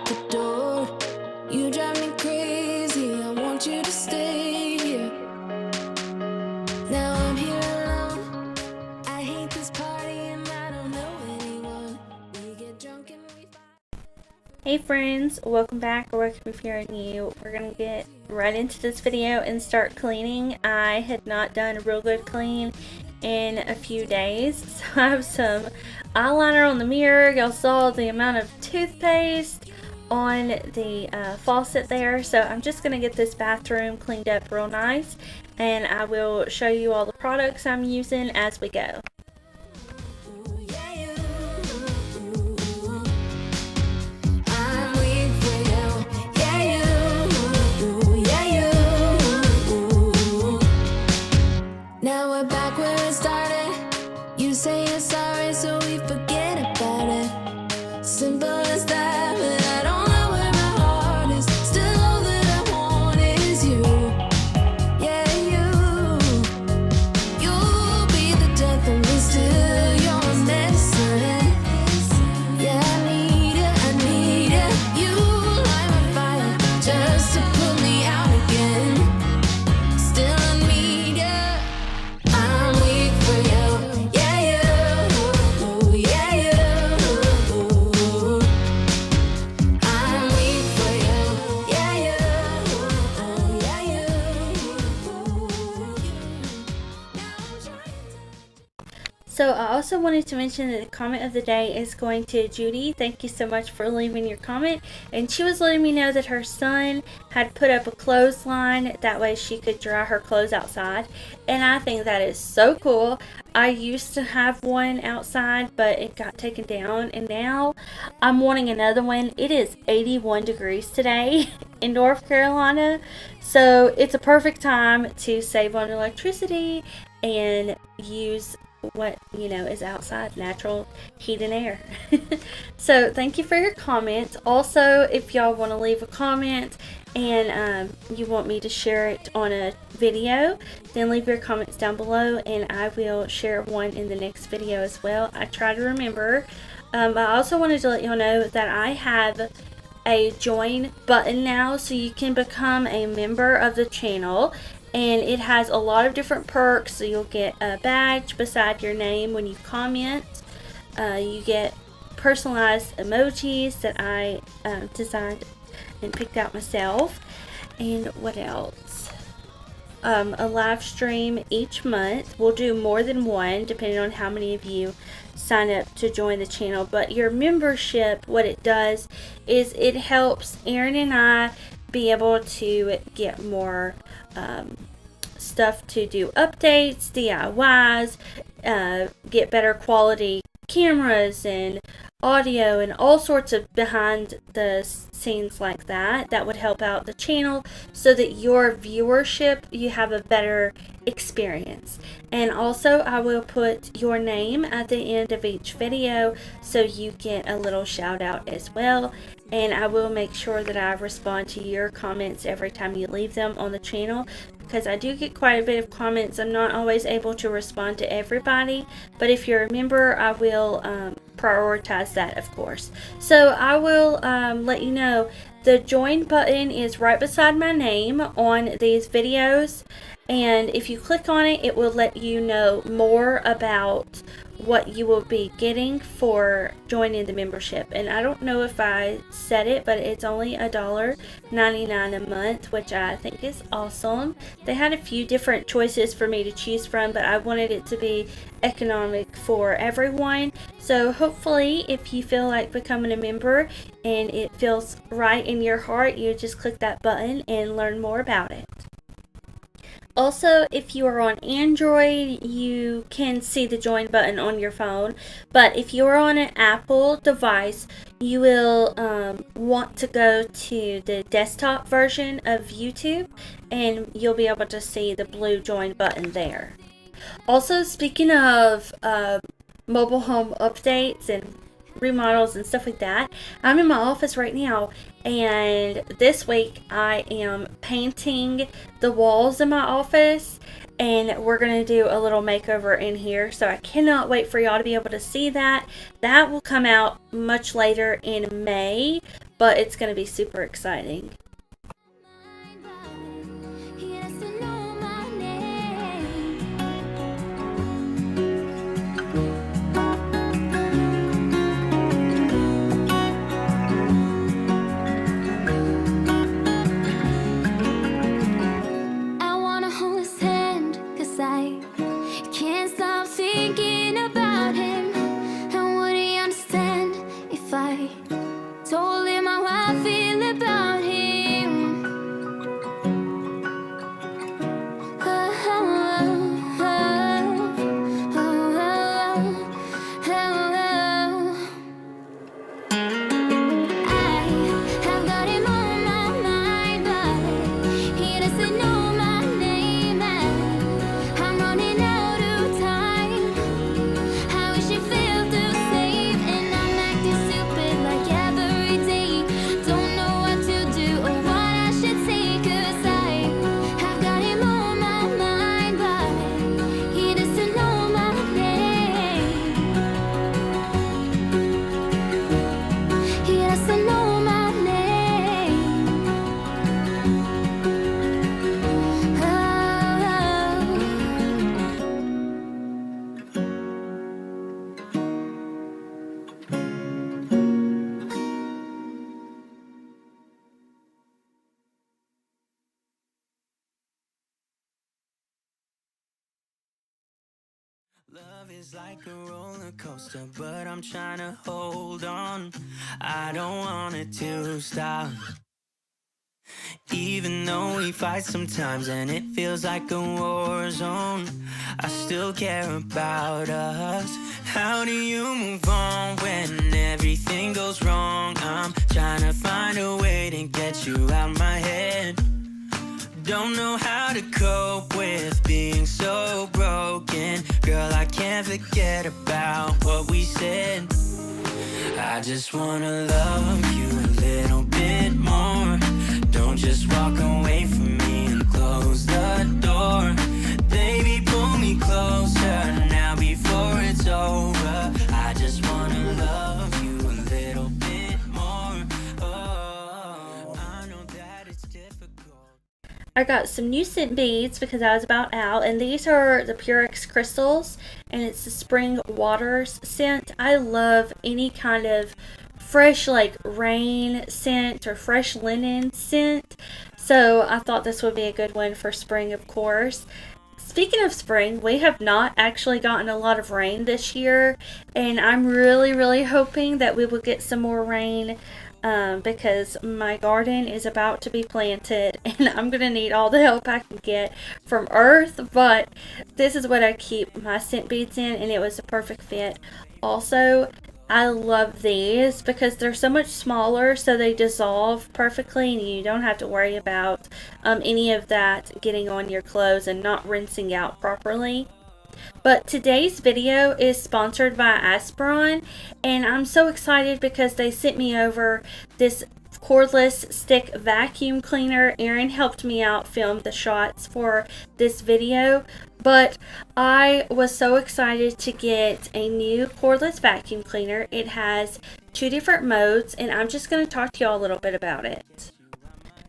the door. You drive me crazy, I want you to stay here. Now I'm here alone, I hate this party and I don't know anyone. We get drunk and we fight. Hey friends, welcome back or welcome if you're new. We're gonna get right into this video and start cleaning. I had not done a real good clean in a few days, so I have some eyeliner on the mirror. Y'all saw the amount of toothpaste on the faucet there, so I'm just gonna get this bathroom cleaned up real nice, and I will show you all the products I'm using as we go. Now we're back where it started. You say you're sorry, so we forget about it. Simple as that, but I don't know where my heart is. Still all that I want is you. Yeah, you'll be the death of me, still you're my medicine. Yeah, I need it. You light my fire just to put me out again. Still I need you. I'm weak for you, yeah you, yeah you. I'm weak for you, yeah you, yeah you. So I also wanted to mention that the comment of the day is going to Judy. Thank you so much for leaving your comment. And she was letting me know that her son had put up a clothesline. That way she could dry her clothes outside. And I think that is so cool. I used to have one outside, but it got taken down. And now I'm wanting another one. It is 81 degrees today in North Carolina. So it's a perfect time to save on electricity and use what is outside, natural heat and air. So thank you for your comments. Also, if y'all want to leave a comment and you want me to share it on a video, then leave your comments down below and I will share one in the next video as well. I try to remember. I also wanted to let y'all know that I have a join button now, so you can become a member of the channel. And it has a lot of different perks. So you'll get a badge beside your name when you comment. You get personalized emojis that I designed and picked out myself. And what else? A live stream each month. We'll do more than one depending on how many of you sign up to join the channel. But your membership, what it does is it helps Aaron and I be able to get more stuff to do updates, DIYs, get better quality cameras and audio and all sorts of behind the scenes like that would help out the channel so that your viewership, you have a better experience. And also I will put your name at the end of each video so you get a little shout out as well. And I will make sure that I respond to your comments every time you leave them on the channel, because I do get quite a bit of comments. I'm not always able to respond to everybody, but if you're a member, I will prioritize that, of course. So I will let you know the join button is right beside my name on these videos, and if you click on it, it will let you know more about what you will be getting for joining the membership. And I don't know if I said it, but it's only $1.99 a month, which I think is awesome. They had a few different choices for me to choose from, but I wanted it to be economic for everyone. So hopefully if you feel like becoming a member and it feels right in your heart, you just click that button and learn more about it. Also, if you are on Android, you can see the join button on your phone. But if you are on an Apple device, you will want to go to the desktop version of YouTube, and you'll be able to see the blue join button there. Also, speaking of mobile home updates and remodels and stuff like that, I'm in my office right now, and this week I am painting the walls in my office, and we're going to do a little makeover in here. So I cannot wait for y'all to be able to see that. That will come out much later in May, but it's going to be super exciting. He has to know my name. I wanna hold his hand, 'cause I can't stop thinking about him. And would he understand if I told him how I feel about him? Oh, oh, oh, oh, oh, oh. I have got him on my mind, but he doesn't know my name, and I'm running out of time. I wish he felt the same, and I'm acting stupid like every day. Don't know what to do or what I should say, 'cause I have got him on my mind, but he doesn't know my name. He doesn't know my name. Love is like a roller coaster, but I'm trying to hold on. I don't want it to stop. Even though we fight sometimes and it feels like a war zone, I still care about us. How do you move on when everything goes wrong? I'm trying to find a way to get you out my head. Don't know how to cope with being so broken. Girl, I can't forget about what we said. I just wanna love you a little bit more. Don't just walk away from me and close the door. Baby, pull me closer now before it's over. I just wanna love you a little bit more. Oh, I know that it's difficult. I got some new scent beads because I was about out, and these are the Purex crystals, and it's the Spring Waters scent. I love any kind of fresh like rain scent or fresh linen scent, so I thought this would be a good one for spring, of course. Speaking of spring, we have not actually gotten a lot of rain this year, and I'm really hoping that we will get some more rain because my garden is about to be planted and I'm gonna need all the help I can get from Earth. But this is what I keep my scent beads in, and it was a perfect fit. Also, I love these because they're so much smaller, so they dissolve perfectly and you don't have to worry about any of that getting on your clothes and not rinsing out properly. But today's video is sponsored by Aspiron, and I'm so excited because they sent me over this cordless stick vacuum cleaner. Erin helped me out film the shots for this video, but I was so excited to get a new cordless vacuum cleaner. It has 2 different modes, and I'm just going to talk to y'all a little bit about it.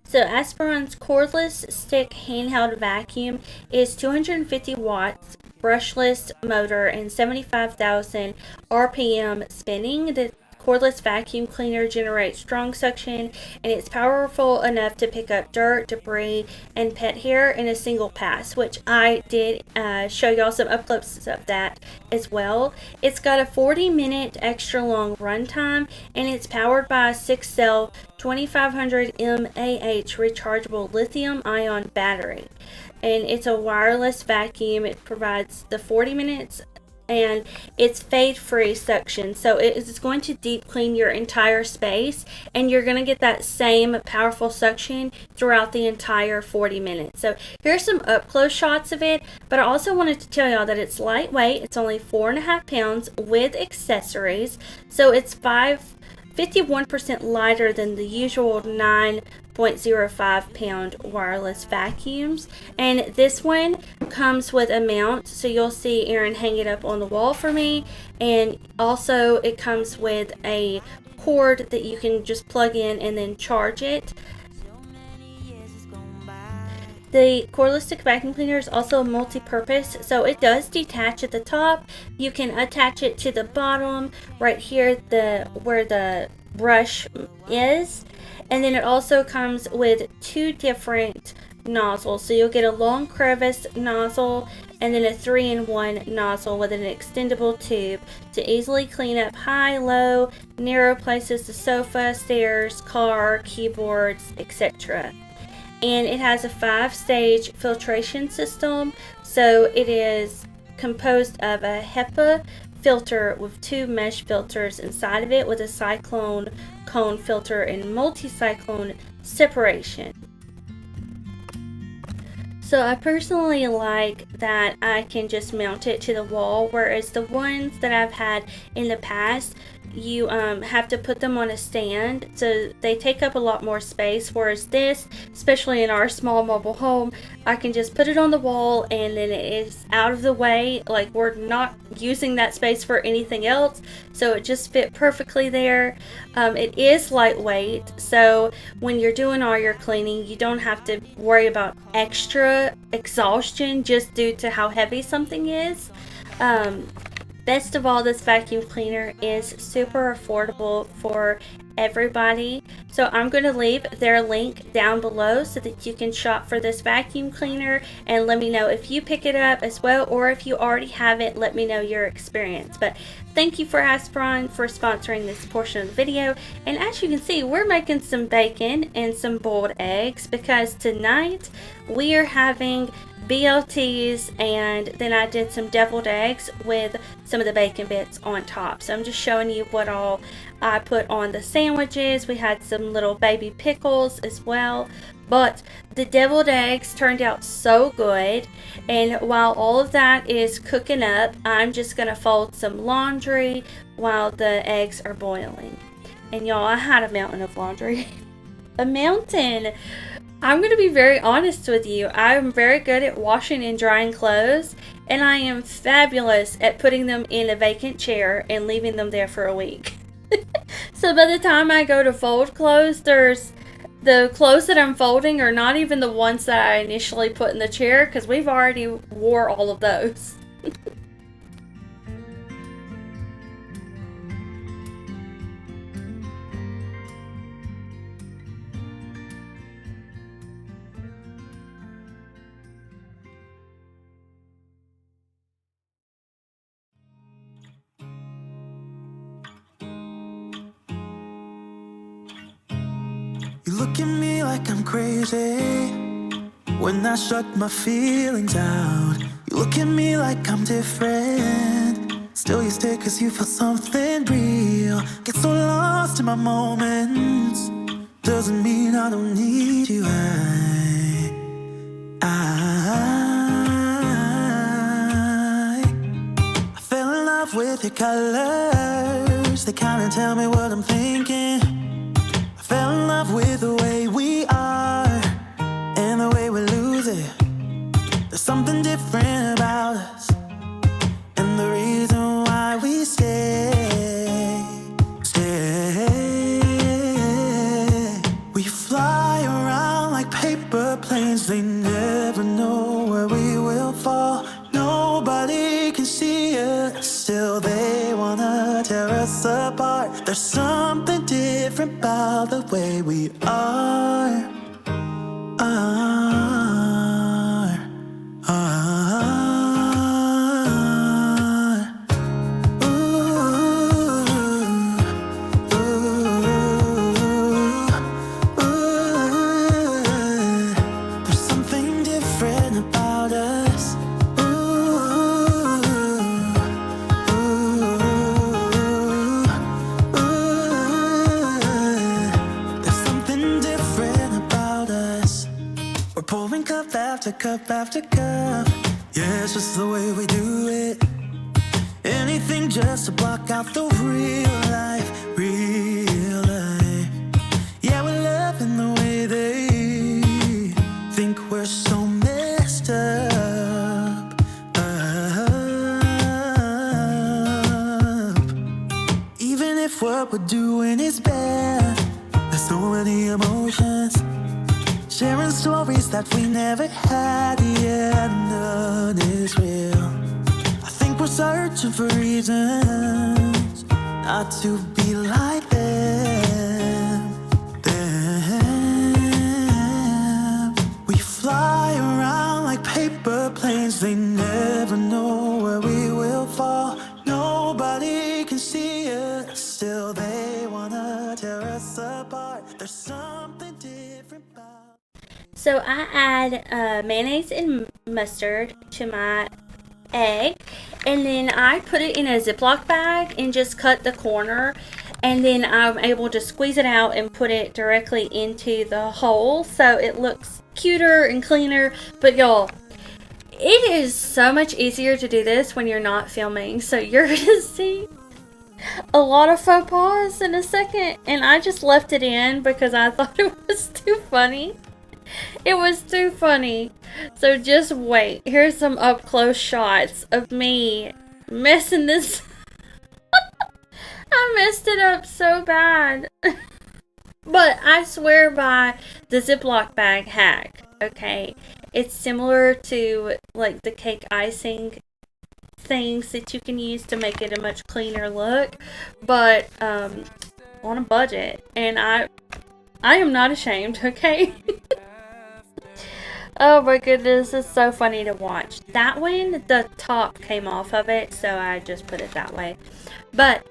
So Aspiron's cordless stick handheld vacuum is 250 watts, brushless motor, and 75,000 RPM spinning. The cordless vacuum cleaner generates strong suction, and it's powerful enough to pick up dirt, debris, and pet hair in a single pass, which I did show y'all some up close of that as well. It's got a 40-minute extra long runtime, and it's powered by a 6-cell 2500 mAh rechargeable lithium ion battery, and it's a wireless vacuum. It provides the 40 minutes and it's fade free suction, so it is going to deep clean your entire space, and you're going to get that same powerful suction throughout the entire 40 minutes. So here's some up close shots of it, but I also wanted to tell y'all that it's lightweight. It's only 4.5 pounds with accessories, so it's 51% lighter than the usual 9.05 pound wireless vacuums. And this one comes with a mount, so you'll see Erin hang it up on the wall for me, and also it comes with a cord that you can just plug in and then charge it. The cordless stick vacuum cleaner is also multi-purpose, so it does detach at the top. You can attach it to the bottom right here, where the brush is, and then it also comes with 2 different nozzles. So you'll get a long crevice nozzle and then a 3-in-1 nozzle with an extendable tube to easily clean up high, low, narrow places, the sofa, stairs, car, keyboards, etc. And it has a 5-stage filtration system, so it is composed of a HEPA filter with 2 mesh filters inside of it, with a cyclone cone filter and multi-cyclone separation. So I personally like that I can just mount it to the wall, whereas the ones that I've had in the past, you have to put them on a stand, so they take up a lot more space, whereas this, especially in our small mobile home, I can just put it on the wall and then it is out of the way. Like, we're not using that space for anything else, so it just fit perfectly there. It is lightweight, so when you're doing all your cleaning, you don't have to worry about extra exhaustion just due to how heavy something is. Best of all, this vacuum cleaner is super affordable for everybody. So I'm going to leave their link down below so that you can shop for this vacuum cleaner, and let me know if you pick it up as well, or if you already have it, let me know your experience. But thank you for Aspiron for sponsoring this portion of the video. And as you can see, we're making some bacon and some boiled eggs, because tonight we are having BLTs, and then I did some deviled eggs with some of the bacon bits on top. So I'm just showing you what all I put on the sandwiches. We had some little baby pickles as well, but the deviled eggs turned out so good. And while all of that is cooking up, I'm just gonna fold some laundry while the eggs are boiling. And y'all, I had a mountain of laundry. A mountain. I'm going to be very honest with you. I'm very good at washing and drying clothes, and I am fabulous at putting them in a vacant chair and leaving them there for a week. So by the time I go to fold clothes, the clothes that I'm folding are not even the ones that I initially put in the chair, because we've already wore all of those. You look at me like I'm crazy when I shut my feelings out. You look at me like I'm different, still you stay cause you feel something real. Get so lost in my moments, doesn't mean I don't need you. I fell in love with your colors, they kinda tell me what I'm thinking. Fell in love with the way we are and the way we lose it. There's something different about us, and the reason why we stay. We fly around like paper planes, they never know where we will fall. Nobody can see us, still they wanna tear us apart. There's something different about the way we are. There's something different about us. Pouring cup after cup after cup. Yeah, it's just the way we do it. Anything just to block out the real life, real life. Yeah, we're loving the way they think we're so messed up. Even if we're what we're doing is bad. There's so many emotions, sharing stories that we never had. Yeah, none is real. I think we're searching for reasons not to be like them. We fly around like paper planes. They never know where we will fall. Nobody can see us, still they wanna tear us apart. There's something different about. So I add mayonnaise and mustard to my egg, and then I put it in a Ziploc bag and just cut the corner, and then I'm able to squeeze it out and put it directly into the hole so it looks cuter and cleaner. But y'all, it is so much easier to do this when you're not filming, so you're gonna see a lot of faux pas in a second, and I just left it in because I thought it was too funny. It was too funny. So just wait. Here's some up close shots of me messing this. I messed it up so bad. But I swear by the Ziploc bag hack. Okay. It's similar to like the cake icing things that you can use to make it a much cleaner look. But on a budget. And I am not ashamed, okay? Oh my goodness, it's so funny to watch. That one, the top came off of it, so I just put it that way. But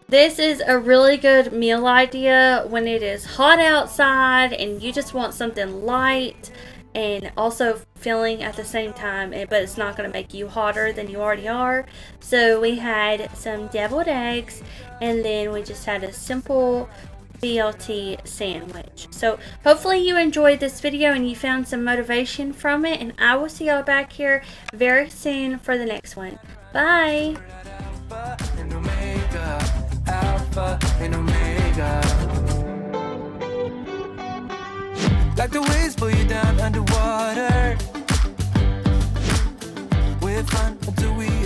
this is a really good meal idea when it is hot outside and you just want something light and also filling at the same time, but it's not going to make you hotter than you already are. So we had some deviled eggs, and then we just had a simple BLT sandwich. So hopefully you enjoyed this video and you found some motivation from it, and I will see y'all back here very soon for the next one. Bye. Alpha and Omega. Like the waves pull you down underwater. We're fun until we